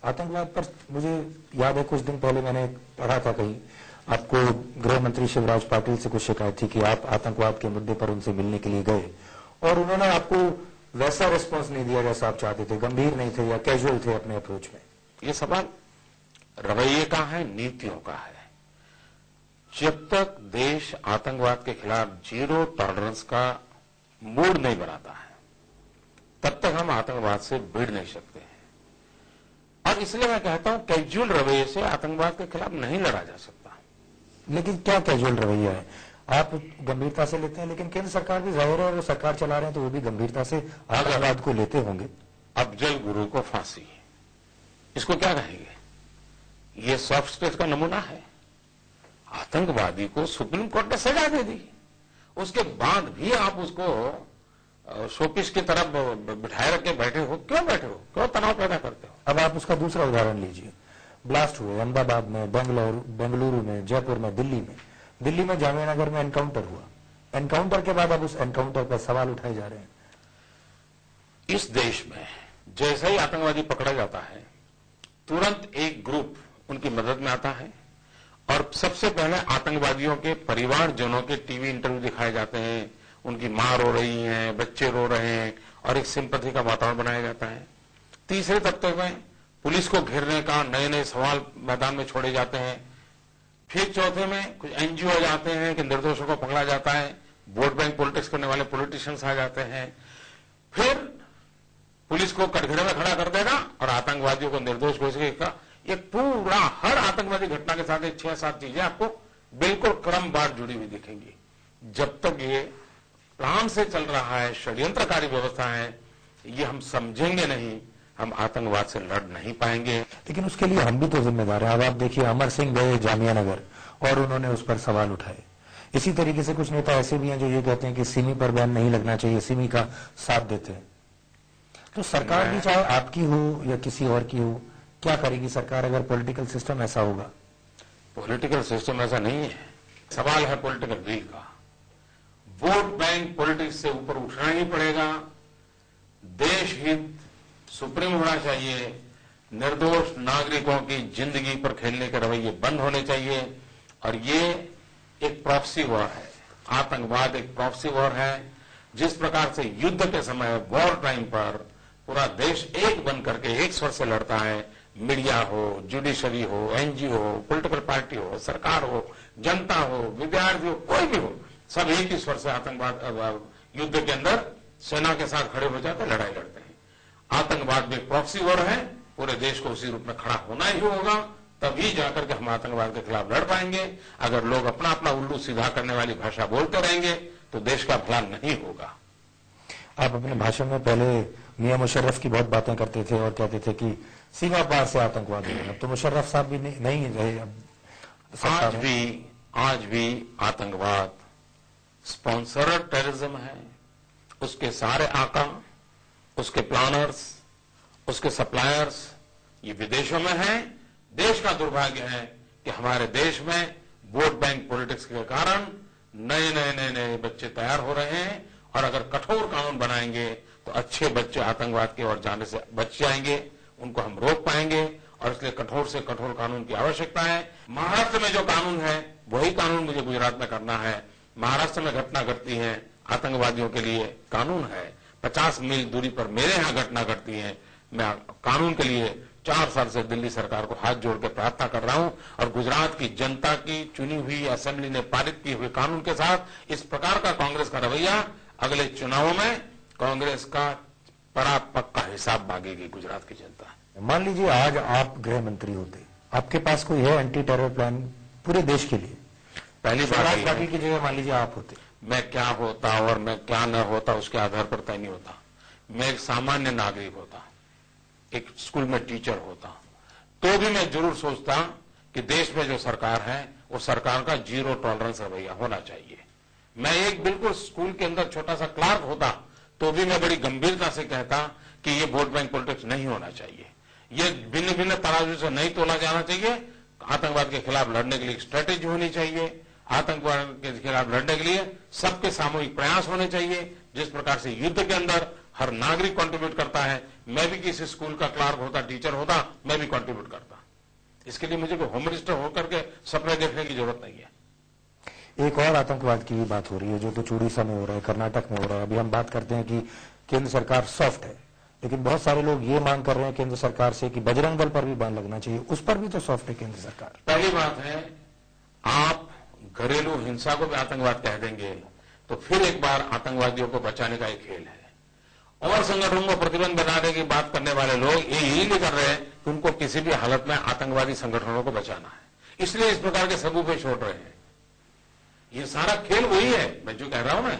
आतंकवाद पर मुझे याद है कुछ दिन पहले मैंने पढ़ा था कहीं, आपको गृह मंत्री शिवराज पाटिल से कुछ शिकायत थी कि आप आतंकवाद के मुद्दे पर उनसे मिलने के लिए गए और उन्होंने आपको वैसा रिस्पांस नहीं दिया जैसा आप चाहते थे, गंभीर नहीं थे या कैजुअल थे अपने अप्रोच में। ये सवाल रवैये का है, नीतियों का है। जब तक देश आतंकवाद के खिलाफ जीरो टॉलरेंस का मूड नहीं बनाता है, तब तक हम आतंकवाद से भिड़ नहीं सकते हैं। और इसलिए मैं कहता हूं कैजुअल रवैये से आतंकवाद के खिलाफ नहीं लड़ा जा सकता। लेकिन क्या कैजुअल रवैया है? आप गंभीरता से लेते हैं, लेकिन केंद्र सरकार भी जाहिर है वो सरकार चला रहे हैं तो वो भी गंभीरता से आतंकवाद को लेते होंगे। अफजल गुरु को फांसी, इसको क्या कहेंगे? ये सॉफ्ट स्टेट का नमूना है। आतंकवादी को सुप्रीम कोर्ट ने सजा दे दी, उसके बाद भी आप उसको शोपीस की तरफ बिठाए रख के बैठे हो। क्यों बैठे हो? क्यों तनाव पैदा करते हो? अब आप उसका दूसरा उदाहरण लीजिए। ब्लास्ट हुए अहमदाबाद में, बेंगलुरु में, जयपुर में, दिल्ली में जामिया नगर में एनकाउंटर हुआ। एनकाउंटर के बाद अब उस एनकाउंटर पर सवाल उठाए जा रहे हैं। इस देश में जैसे ही आतंकवादी पकड़ा जाता है, तुरंत एक ग्रुप उनकी मदद में आता है और सबसे पहले आतंकवादियों के परिवारजनों के टीवी इंटरव्यू दिखाए जाते हैं। उनकी मां रो रही है, बच्चे रो रहे हैं और एक सिंपैथी का वातावरण बनाया जाता है। तीसरे तबके में पुलिस को घेरने का नए नए सवाल मैदान में छोड़े जाते हैं। फिर चौथे में कुछ एनजीओ जाते हैं कि निर्दोषों को पकड़ा जाता है, वोट बैंक पॉलिटिक्स करने वाले पॉलिटिशियंस आ जाते हैं। फिर पुलिस को कटघरे में खड़ा कर देगा और आतंकवादियों को निर्दोष घोषित। ये पूरा हर आतंकवादी घटना के साथ 6-7 चीजें आपको बिल्कुल क्रमवार जुड़ी हुई दिखेंगी। जब तक ये प्लान से चल रहा है, षड्यंत्रकारी व्यवस्था है, ये हम समझेंगे नहीं, हम आतंकवाद से लड़ नहीं पाएंगे। लेकिन उसके लिए हम भी तो जिम्मेदार हैं। अब आप देखिए, अमर सिंह गए जामिया नगर और उन्होंने उस पर सवाल उठाए। इसी तरीके से कुछ नेता ऐसे भी हैं जो ये कहते हैं कि सिमी पर बैन नहीं लगना चाहिए, सिमी का साथ देते हैं। तो सरकार भी चाहे आपकी हो या किसी और की हो, क्या करेगी सरकार अगर पॉलिटिकल सिस्टम ऐसा होगा? पॉलिटिकल सिस्टम ऐसा नहीं है, सवाल है पॉलिटिकल विल का। वोट बैंक पॉलिटिक्स से ऊपर उठना ही पड़ेगा। देश हित सुप्रीम होना चाहिए। निर्दोष नागरिकों की जिंदगी पर खेलने के रवैये बंद होने चाहिए। और ये एक प्रॉक्सी वॉर है, आतंकवाद एक प्रॉक्सी वॉर है। जिस प्रकार से युद्ध के समय वॉर टाइम पर पूरा देश एक बन करके एक स्वर से लड़ता है, मीडिया हो, जुडिशरी हो, एनजीओ हो, पॉलिटिकल पार्टी हो, सरकार हो, जनता हो, विद्यार्थी हो, कोई भी हो, सब एक ही स्वर से आतंकवाद युद्ध के अंदर सेना के साथ खड़े हो जाकर लड़ाई लड़ते हैं। आतंकवाद भी प्रॉक्सी वॉर है, पूरे देश को उसी रूप में खड़ा होना ही होगा, तभी जाकर के हम आतंकवाद के खिलाफ लड़ पाएंगे। अगर लोग अपना अपना उल्लू सीधा करने वाली भाषा बोलते रहेंगे तो देश का भला नहीं होगा। आप अपने भाषण में पहले मियां मुशर्रफ की बहुत बातें करते थे और कहते थे कि सीमा पार से आतंकवाद है। अब तो मुशर्रफ साहब भी नहीं रहे। अब आज भी आतंकवाद स्पॉन्सर्ड टेररिज्म है। उसके सारे आका, उसके प्लानर्स, उसके सप्लायर्स ये विदेशों में हैं। देश का दुर्भाग्य है कि हमारे देश में वोट बैंक पॉलिटिक्स के कारण नए बच्चे तैयार हो रहे हैं। और अगर कठोर कानून बनाएंगे तो अच्छे बच्चे आतंकवाद की ओर जाने से बच जाएंगे, उनको हम रोक पाएंगे। और इसलिए कठोर से कठोर कानून की आवश्यकता है। महाराष्ट्र में जो कानून है वही कानून मुझे गुजरात में करना है। महाराष्ट्र में घटना घटती है, आतंकवादियों के लिए कानून है। 50 मील दूरी पर मेरे यहां घटना घटती है। मैं कानून के लिए 4 साल से दिल्ली सरकार को हाथ जोड़ के प्रार्थना कर रहा हूं। और गुजरात की जनता की चुनी हुई असेंबली ने पारित किए हुए कानून के साथ इस प्रकार का कांग्रेस का रवैया अगले चुनावों में कांग्रेस का बड़ा पक्का हिसाब मांगेगी गुजरात की जनता। मान लीजिए आज आप गृह मंत्री होते, आपके पास कोई है एंटी टेरर प्लान पूरे देश के लिए? पहली बात बाकी की जगह मान लीजिए आप होते, मैं क्या होता और मैं क्या न होता उसके आधार पर तय नहीं होता। मैं एक सामान्य नागरिक होता, एक स्कूल में टीचर होता, तो भी मैं जरूर सोचता कि देश में जो सरकार है वो सरकार का जीरो टॉलरेंस रवैया होना चाहिए। मैं एक बिल्कुल स्कूल के अंदर छोटा सा क्लार्क होता तो भी मैं बड़ी गंभीरता से कहता कि ये वोट बैंक पॉलिटिक्स नहीं होना चाहिए। ये भिन्न भिन्न तराजू से नहीं तोला जाना चाहिए। आतंकवाद के खिलाफ लड़ने के लिए एक स्ट्रेटेजी होनी चाहिए। आतंकवाद के खिलाफ लड़ने के लिए सबके सामूहिक प्रयास होने चाहिए। जिस प्रकार से युद्ध के अंदर हर नागरिक कंट्रीब्यूट करता है। मैं भी किसी स्कूल का क्लार्क होता, टीचर होता, मैं भी कंट्रीब्यूट करता। इसके लिए मुझे कोई होम मिनिस्टर होकर के सपने देखने की जरूरत नहीं है। एक और आतंकवाद की भी बात हो रही है, जो तो उड़ीसा में हो रहा है, कर्नाटक में हो रहा है। अभी हम बात करते हैं कि केंद्र सरकार सॉफ्ट है, लेकिन बहुत सारे लोग ये मांग कर रहे हैं केंद्र सरकार से कि बजरंग दल पर भी बैन लगना चाहिए। उस पर भी तो सॉफ्ट है केंद्र सरकार। पहली बात है, आप घरेलू हिंसा को भी आतंकवाद कह देंगे तो फिर एक बार आतंकवादियों को बचाने का एक खेल है। और संगठनों को प्रतिबंध बनाने की बात करने वाले लोग ये यही नहीं कर रहे हैं कि उनको किसी भी हालत में आतंकवादी संगठनों को बचाना है, इसलिए इस प्रकार के सबूत पे छोड़ रहे हैं। ये सारा खेल वही है। मैं जो कह रहा हूं ना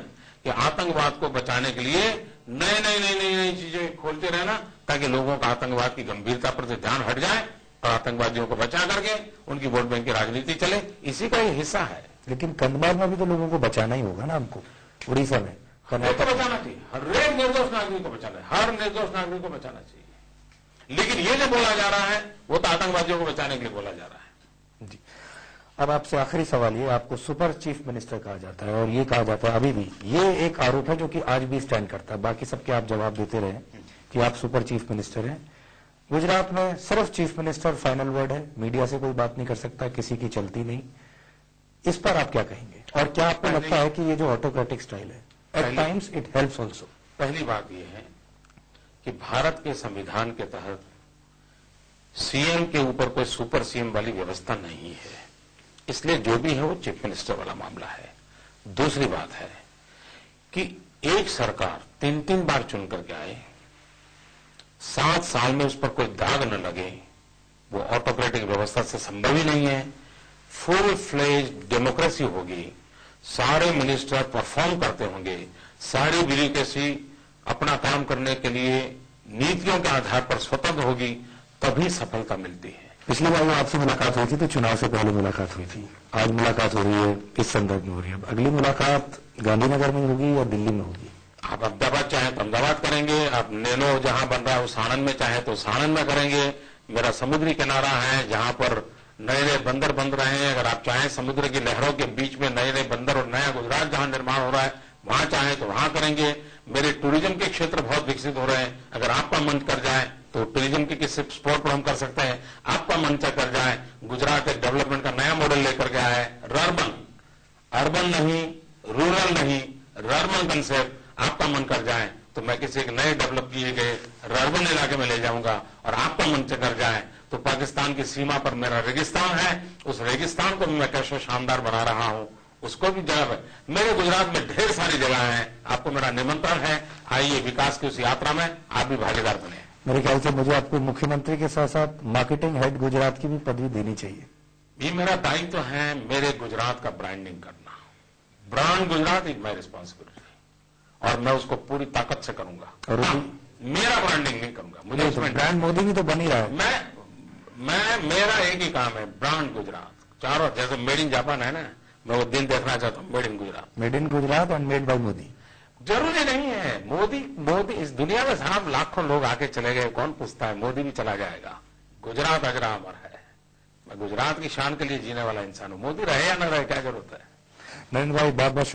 कि आतंकवाद को बचाने के लिए नई नई नई नई नई चीजें खोलते रहना, ताकि लोगों का आतंकवाद की गंभीरता पर ध्यान हट जाए और आतंकवादियों को बचा करके उनकी वोट बैंक की राजनीति चले, इसी का ये हिस्सा है। लेकिन कंधमाल में भी तो लोगों को बचाना ही होगा ना हमको, उड़ीसा में, कर्नाटक को बचाना चाहिए। हर एक निर्दोष नागरिक को बचाना है, हर निर्दोष नागरिक को बचाना चाहिए। लेकिन ये जो बोला जा रहा है वो तो आतंकवादियों को बचाने के लिए बोला जा रहा है। जी, अब आपसे आखिरी सवाल ये, आपको सुपर चीफ मिनिस्टर कहा जाता है और ये कहा जाता है अभी भी, ये एक आरोप है जो कि आज भी स्टैंड करता है। बाकी सबके आप जवाब देते रहे कि आप सुपर चीफ मिनिस्टर हैं। गुजरात में सिर्फ चीफ मिनिस्टर फाइनल वर्ड है, मीडिया से कोई बात नहीं कर सकता, किसी की चलती नहीं। इस पर आप क्या कहेंगे, और क्या आपको लगता है कि ये जो ऑटोक्रेटिक स्टाइल है at times it helps also? पहली बात यह है कि भारत के संविधान के तहत सीएम के ऊपर कोई सुपर सीएम वाली व्यवस्था नहीं है, इसलिए जो भी है वो चीफ मिनिस्टर वाला मामला है। दूसरी बात है कि एक सरकार 3-3 बार चुन करके आए, 7 साल में उस पर कोई दाग न लगे, वो ऑटोक्रेटिक व्यवस्था से संभव ही नहीं है। फुल फ्लेज डेमोक्रेसी होगी, सारे मिनिस्टर परफॉर्म करते होंगे, सारी ब्यूरोक्रेसी अपना काम करने के लिए नीतियों के आधार पर स्वतंत्र होगी, तभी सफलता मिलती है। पिछली बार आपसे मुलाकात हुई थी तो चुनाव से पहले मुलाकात हुई थी, आज मुलाकात हो रही है, किस संदर्भ में हो रही है? अगली मुलाकात गांधीनगर में होगी या दिल्ली में होगी? आप अहमदाबाद चाहे तो अहमदाबाद करेंगे, आप नैनो जहां बन रहा है उस आनंद में चाहे तो उस आनंद में करेंगे। मेरा समुद्री किनारा है जहां पर नए नए बंदर बन रहे हैं, अगर आप चाहें समुद्र की लहरों के बीच में नए नए बंदर और नया गुजरात जहां निर्माण हो रहा है वहां चाहे तो वहां करेंगे। मेरे टूरिज्म के क्षेत्र बहुत विकसित हो रहे हैं, अगर आपका मन कर जाए तो टूरिज्म के किसी स्पॉट पर हम कर सकते हैं। आपका मन कर जाए, गुजरात एक डेवलपमेंट का नया मॉडल लेकर के आया है, रर्बन, अर्बन नहीं, रूरल नहीं, रर्बन कंसेप्ट। आपका मन कर जाए तो मैं किसी एक नए डेवलप किए गए रर्बन इलाके में ले जाऊंगा, और आपका मन कर जाए तो पाकिस्तान की सीमा पर मेरा रेगिस्तान है, उस रेगिस्तान को भी मैं कैसे शानदार बना रहा हूं, उसको भी जगह है। मेरे गुजरात में ढेर सारी जगह हैं, आपको मेरा निमंत्रण है, आइए विकास की उस यात्रा में आप भी भागीदार बने। मेरे ख्याल से मुझे आपको मुख्यमंत्री के साथ साथ मार्केटिंग हेड गुजरात की भी पदवी देनी चाहिए। ये मेरा दायित्व है, मेरे गुजरात का ब्रांडिंग करना। Brand Gujarat is my responsibility, और मैं उसको पूरी ताकत से करूंगा। और मेरा ब्रांडिंग नहीं करूंगा, मुझे तो ब्रांड मोदी भी तो बन ही रहा है। मेरा एक ही काम है, ब्रांड गुजरात। चारों, जैसे मेड इन जापान है ना, मैं वो दिन देखना चाहता हूँ, made in Gujarat. Made in Gujarat and made by Modi. जरूरी नहीं है मोदी इस दुनिया में साहब लाखों लोग आके चले गए, कौन पूछता है, मोदी भी चला जाएगा। गुजरात अजरा अमर है, मैं गुजरात की शान के लिए जीने वाला इंसान हूं, मोदी रहे या न रहे क्या जरूरत है। नरेंद्र भाई, बहुत बहुत